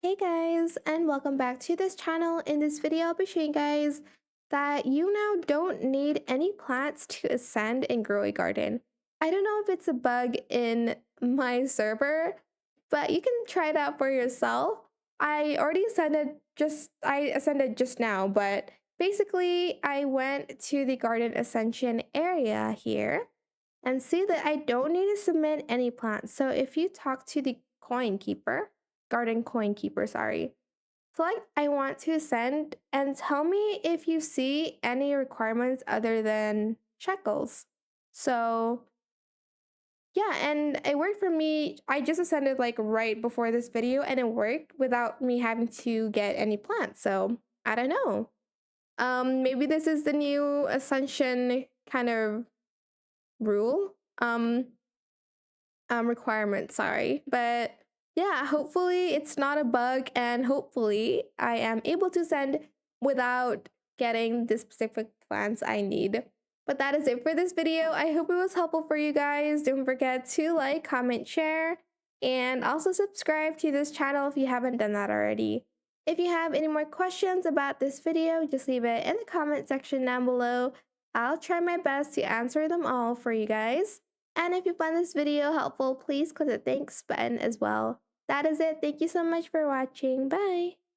Hey guys, and welcome back to this channel. In this video, I'll be showing you guys that you now don't need any plants to ascend and grow a garden. I don't know if it's a bug in my server, but you can try it out for yourself. I ascended just now, but basically I went to the garden ascension area here and see that I don't need to submit any plants. So if you talk to the garden coin keeper, sorry, select I want to send and tell me if you see any requirements other than shekels. So yeah, and it worked for me. I just ascended like right before this video and it worked without me having to get any plants. So I don't know. Maybe this is the new ascension kind of rule. Requirement, sorry. But yeah, hopefully it's not a bug and hopefully I am able to send without getting the specific plants I need. But that is it for this video. I hope it was helpful for you guys. Don't forget to like, comment, share, and also subscribe to this channel if you haven't done that already. If you have any more questions about this video, just leave it in the comment section down below. I'll try my best to answer them all for you guys. And if you find this video helpful, please click the thanks button as well. That is it. Thank you so much for watching. Bye.